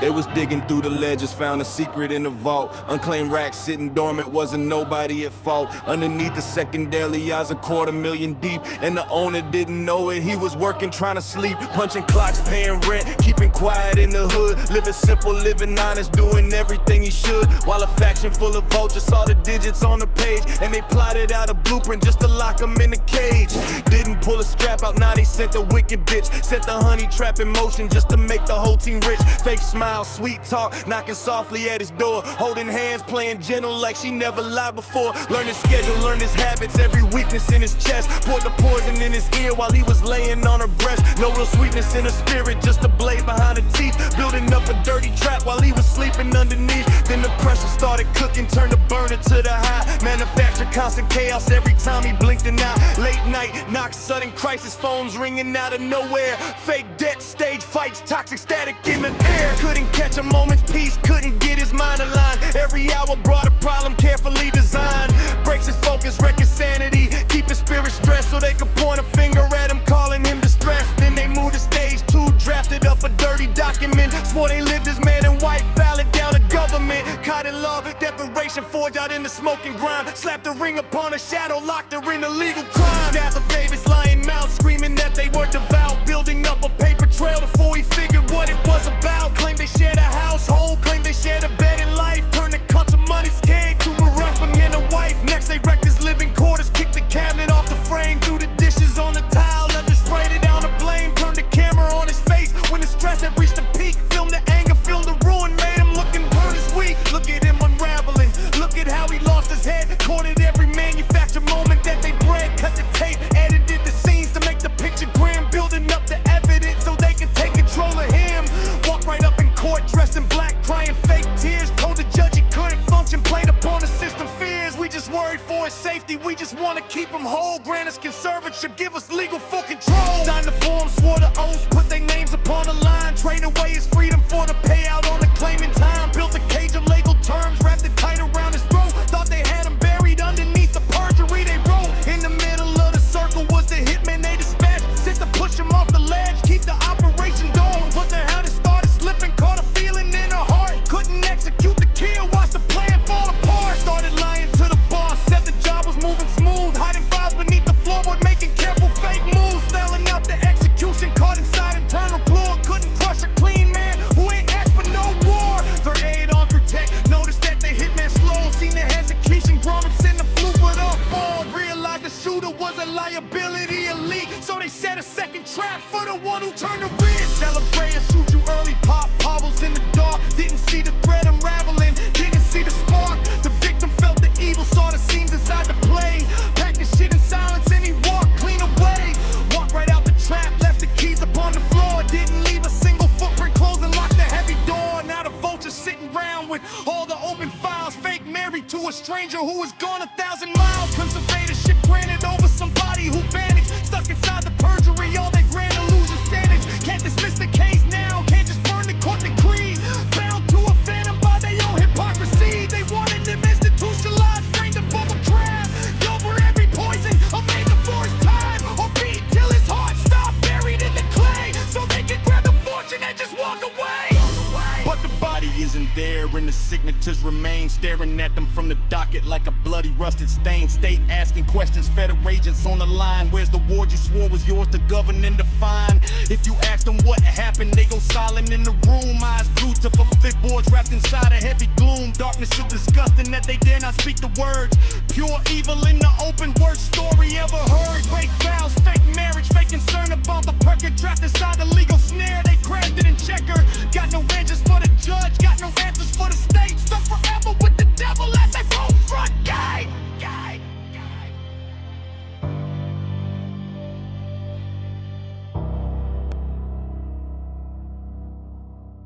They was digging through the ledges, found a secret in the vault. Unclaimed racks sitting dormant, wasn't nobody at fault. Underneath the secondary eyes, 250,000 deep, and the owner didn't know it. He was working, trying to sleep, punching clocks, paying rent, keeping quiet in the hood, living simple, living honest, doing everything he should. While a faction full of vultures saw the digits on the page, and they plotted out a blueprint just to lock him in a cage. Didn't pull a strap out, now they sent the wicked bitch. Set the honey trap in motion just to make the whole team rich. Fake smile, sweet talk, knocking softly at his door, holding hands, playing gentle like she never lied before. Learn his schedule, learn his habits, every weakness in his chest. Poured the poison in his ear while he was laying on her breast. No real sweetness in her spirit, just a blade behind her teeth. Building up a dirty trap while he was sleeping underneath. Then the pressure started cooking, turned the burner to the high. Manufactured constant chaos every time he blinked an eye. Late night, knock, sudden crisis, phones ringing out of nowhere. Fake debt, stage fights, toxic static in the air. Couldn't catch a moment's peace, couldn't get his mind aligned. Every hour brought a problem carefully designed. Breaks his focus, wreck his sanity, keep his spirit stressed so they could point a finger at him, calling him distressed. Then they moved to stage 2, drafted up a dirty document. Swore they lived as man and white, valid down to government. Caught in love, declaration forged out in the smoking grime. Slapped a ring upon a shadow, locked her in a legal crime. Death of Davis lying mouth, screaming that they were devout. Building up a paper trail before he figured what it was about. Claimed they shared a household, claimed they shared a bed in life. Turned the cuts of money scared to a rough and a wife. Next they wrecked his living quarters, kicked the cabinet off the frame, threw the dishes on the tile, left her sprayed it down the blame. Turned the camera on his face when the stress had reached the peak. Filmed the anger, filmed the ruin, made him looking burn as weak. Look at him unraveling, look at how he lost his head. Recorded every manufactured moment that they bred. Cut the tape, edited the scenes to make the picture grim. Building up the evidence so they can take control of him. Walked right up in court dressed in black, crying fake tears. Told the judge he couldn't function, played upon the system fears. We just worried for his safety, we just want to keep him whole. Grant us conservatorship, give us legal full control. Signed the form, swore the oaths, put their names upon the line. Trade away his freedom for the payout on the claiming time. Built a cage of legal terms, wrapped it tight around his throat. Thought they had him buried underneath the perjury they wrote. In the middle of the circle was the hitman they dispatched. Sent to push him off the ledge, keep the operation going. But the how it started slipping, caught a feeling in her heart. Couldn't execute the kill, watch the plan fall apart. Started lying to the boss, said the job was moving smooth. Hiding files beneath the floorboard, making careful fake moves. Spelling out the execution, caught inside internal floor. Couldn't crush a clean man who ain't asked for no war. Third aid on protect, noticed that the hitman slow. Seen the execution grommets in the flu, but up all. Realized the shooter was a liability elite, so they set a second trap for the one who turned the wrist. Celebrate and shoot you early, pop bubbles in the dark. Didn't see the thread unraveling, didn't see the spark. The victim felt the evil, saw the scenes inside the play. Packed the shit in silence and he walked clean away. Walked right out the trap, left the keys upon the floor. Didn't leave a single footprint, closed and locked the heavy door. Now the vulture's sitting round with all the open files. Fake married to a stranger who was gone 1,000 miles. Conservatorship granted over somebody who vanished. Stuck inside the perjury, all they grand illusions damaged. Can't dismiss the case now, can't just burn the court decree. Bound to a phantom by their own hypocrisy. They wanted them institutionalized, framed above a crab. Over every poison, or made the forest time. Or beat till his heart stopped, buried in the clay. So they can grab the fortune and just walk away. But the body isn't there and the signatures remain. Staring at them from the docket like a bloody rusted stain. State asking questions, federal agents on the line. Where's the ward you swore was yours to govern and define? If you ask them what happened, they go silent in the room. Eyes glued to flipboards wrapped inside a heavy gloom. Darkness so disgusting that they dare not speak the words. Pure evil in the open, worst story ever heard. Fake vows, fake marriage, fake concern about the perk trapped inside the